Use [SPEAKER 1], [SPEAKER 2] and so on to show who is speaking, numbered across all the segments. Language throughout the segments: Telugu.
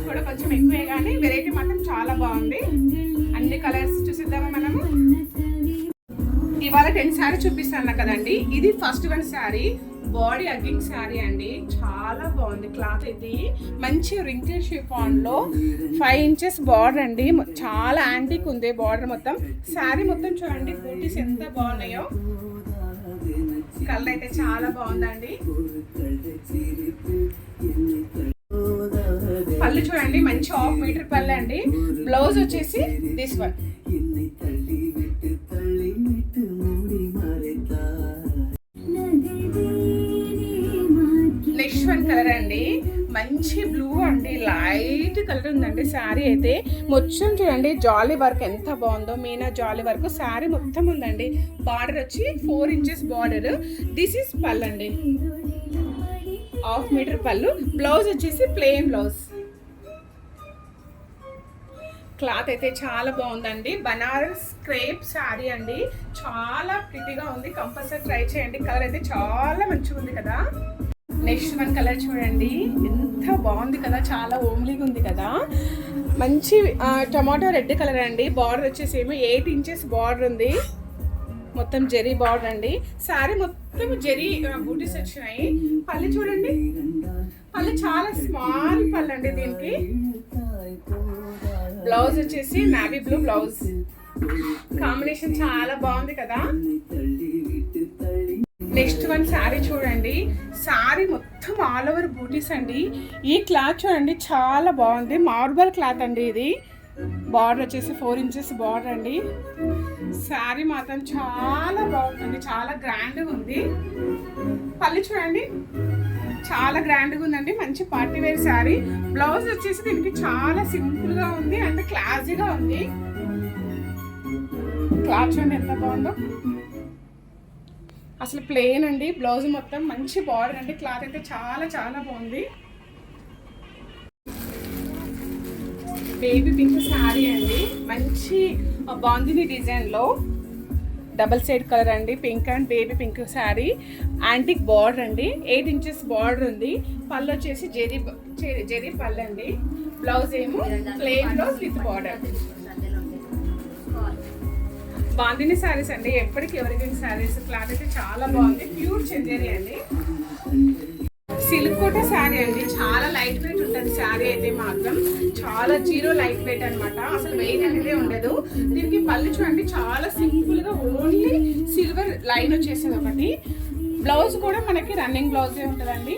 [SPEAKER 1] కూడా కొంచెం ఎక్కువే కానీ వెరైటీ మాత్రం చాలా బాగుంది. అన్ని కలర్స్ చూసిద్దామా మనము. ఇవాళ 10 శారీ చూపిస్తాను కదండి. ఇది first one sari, body అగ్గింగ్ sari అండి. చాలా బాగుంది క్లాత్ అయితే. మంచి రింకిల్ షిఫాన్ లో 5 ఇంచెస్ బార్డర్ అండి. చాలా యాంటిక్ ఉంది బార్డర్ మొత్తం. శారీ మొత్తం చూడండి, బూటీస్ ఎంత బాగున్నాయో. కలర్ అయితే చాలా బాగుందండి. పళ్ళు చూడండి, మంచి 1/2 మీటర్ పళ్ళు అండి. బ్లౌజ్ వచ్చేసి this one. Next one colour అండి, మంచి బ్లూ అండి, లైట్ కలర్ ఉందండి. శారీ అయితే మొత్తం చూడండి, జాలీ వర్క్ ఎంత బాగుందో. మీనా జాలీ వర్క్ శారీ మొత్తం ఉందండి. బార్డర్ వచ్చి 4 ఇంచెస్ బార్డర్. దిస్ ఈస్ పళ్ళు అండి, 1/2 మీటర్ పళ్ళు. బ్లౌజ్ వచ్చేసి ప్లెయిన్ బ్లౌజ్. క్లాత్ అయితే చాలా బాగుందండి. బనారస్ క్రేప్ శారీ అండి, చాలా ప్రిటీగా ఉంది. కంపల్సరీ ట్రై చేయండి. కలర్ అయితే చాలా మంచిగా ఉంది కదా. నెక్స్ట్ వన్ కలర్ చూడండి, ఎంత బాగుంది కదా, చాలా ఓమ్లీగా ఉంది కదా. మంచి టమాటో రెడ్ కలర్ అండి. బార్డర్ వచ్చేసి ఏమో 8 ఇంచెస్ బార్డర్ ఉంది. మొత్తం జెరీ బార్డర్ అండి. శారీ మొత్తం జెరీ బూటీస్ వచ్చినాయి. పళ్ళు చూడండి, పళ్ళు చాలా స్మాల్ పళ్ళు అండి దీనికి. బ్లౌజ్ వచ్చేసి నావీ బ్లూ బ్లౌజ్. కాంబినేషన్ చాలా బాగుంది కదా. నెక్స్ట్ వన్ శారీ చూడండి, శారీ మొత్తం ఆల్ ఓవర్ బూటీస్ అండి. ఈ క్లాత్ చూడండి, చాలా బాగుంది. మార్బల్ క్లాత్ అండి ఇది. బార్డర్ వచ్చేసి 4 ఇంచెస్ బార్డర్ అండి. శారీ మాత్రం చాలా బాగుంటుంది, చాలా గ్రాండ్గా ఉంది. పళ్ళు చూడండి, చాలా గ్రాండ్గా ఉందండి. మంచి పార్టీ వేర్ శారీ. బ్లౌజ్ వచ్చేసి దీనికి చాలా సింపుల్గా ఉంది అండ్ క్లాసీగా ఉంది. క్లాత్ చూడండి ఎంత బాగుందో. అసలు ప్లెయిన్ అండి, బ్లౌజ్ మొత్తం మంచి బార్డర్ అండి. క్లాత్ అయితే చాలా చాలా బాగుంది. బేబీ పింక్ శారీ అండి, మంచి బాందిని డిజైన్లో డబల్ సైడ్ కలర్ అండి. Pink and baby pink sari. Antique border అండి, 8 ఇంచెస్ బార్డర్ ఉంది. పళ్ళు వచ్చేసి జెరీ పళ్ళు అండి. బ్లౌజ్ ఏమో plain blouse with border. Bandhani saris అండి, ఎప్పటికీ ఎవరికైనా శారీస్. క్లాత్ అయితే చాలా బాగుంది, ప్యూర్ చందేరి అండి. సిల్క్ కోట శారీ అండి, చాలా లైట్ వెయిట్ ఉంటుంది శారీ అయితే మాత్రం. చాలా జీరో లైట్ వెయిట్ అనమాట, అసలు వెయిట్ అనేది ఉండదు. దీనికి పళ్ళు చూడండి, చాలా సింపుల్ గా ఓన్లీ సిల్వర్ లైన్ వచ్చేసింది ఒకటి. బ్లౌజ్ కూడా మనకి రన్నింగ్ బ్లౌజే ఉంటుందండి.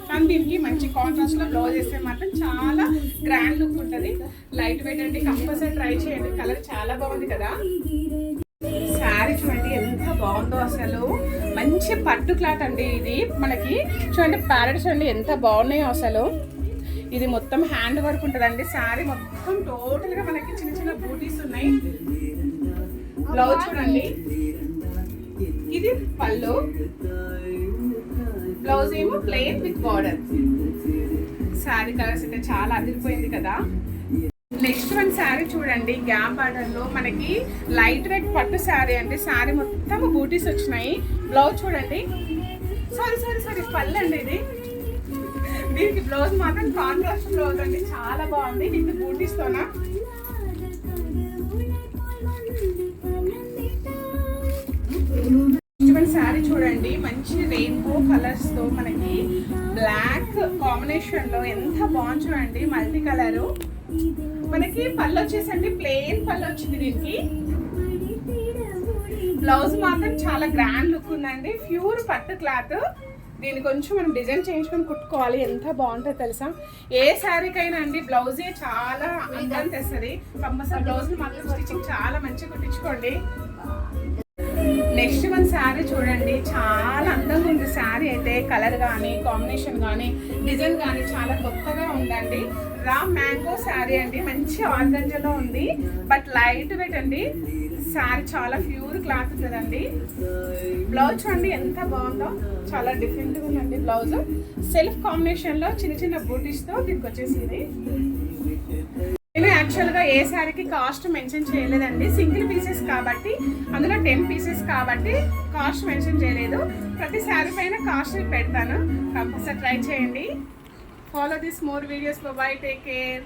[SPEAKER 1] కానీ దీనికి మంచి కాంట్రాస్ట్ లో బ్లౌజ్ వేస్తే మాత్రం చాలా గ్రాండ్ లుక్ ఉంటుంది. లైట్ వెయిట్ అండి, కంపల్సరీ ట్రై చేయండి. కలర్ చాలా బాగుంది కదా. శారీ చూడండి ఎంత బాగుందో అసలు. మంచి పట్టు క్లాత్ అండి ఇది. మనకి చూడండి ప్యారెట్స్ అండి ఎంత బాగున్నాయో అసలు. ఇది మొత్తం హ్యాండ్ వర్క్ ఉంటుందండి. శారీ మొత్తం టోటల్ గా మనకి చిన్న చిన్న బూటీస్ ఉన్నాయి. బ్లౌజ్ చూడండి, ఇది పళ్ళు. బ్లౌజ్ ఏమో plain with border. Sari colours అయితే చాలా అదిరిపోయింది కదా. నెక్స్ట్ వన్ శారీ చూడండి, గ్యాప్ బార్డర్ లో మనకి లైట్ రెడ్ పట్టు శారీ అండి. శారీ మొత్తం బూటీస్ వచ్చినాయి. బ్లౌజ్ చూడండి, సారీ పళ్ళు అండి ఇది. దీనికి బ్లౌజ్ మాత్రం కాంట్రాస్ట్ బ్లౌజ్ అండి, చాలా బాగుంది. ఇది బూటీస్ తోనా. శారీ చూడండి, మంచి రెయిన్బో కలర్స్ తో మనకి బ్లాక్ కాంబినేషన్ లో ఎంత బాగుంది చూడండి. Multi colour. మనకి పళ్ళు వచ్చేసండి ప్లెయిన్ పళ్ళు వచ్చింది దీనికి. బ్లౌజ్ మాత్రం చాలా గ్రాండ్ లుక్ ఉందండి, ప్యూర్ పట్టు క్లాత్. దీన్ని కొంచెం మనం డిజైన్ చేయించుకొని కుట్టుకోవాలి, ఎంత బాగుంటుందో తెలుసా. ఏ శారీకైనా అండి బ్లౌజే చాలా అందాన్ని తెస్తుంది. కంపల్సరీ బ్లౌజ్ మాత్రం స్టిచ్చింగ్ చాలా మంచిగా కుట్టించుకోండి. నెక్స్ట్ వన్ శారీ చూడండి, చాలా అందంగా ఉంది శారీ అయితే. కలర్ కానీ కాంబినేషన్ కానీ డిజైన్ కానీ చాలా కొత్తగా ఉందండి. రా మ్యాంగో శారీ అండి, మంచి ఆర్గంజాలో ఉంది బట్ లైట్ వెయిట్ అండి. శారీ చాలా ప్యూర్ క్లాత్ ఉంటుందండి. బ్లౌజ్ చూడండి ఎంత బాగుందో, చాలా డిఫరెంట్గా ఉందండి బ్లౌజ్. సెల్ఫ్ కాంబినేషన్లో చిన్న చిన్న బూటీస్తో దీనికి వచ్చేసింది. నేను యాక్చువల్గా ఏ శారీకి కాస్ట్ మెన్షన్ చేయలేదండి, సింగిల్ పీసెస్ కాబట్టి, అందులో 10 పీసెస్ కాబట్టి కాస్ట్ మెన్షన్ చేయలేదు. ప్రతి శారీ పైన కాస్ట్ పెడతాను, కంపల్సరీ ట్రై చేయండి. follow this more videos. Bye bye, take care.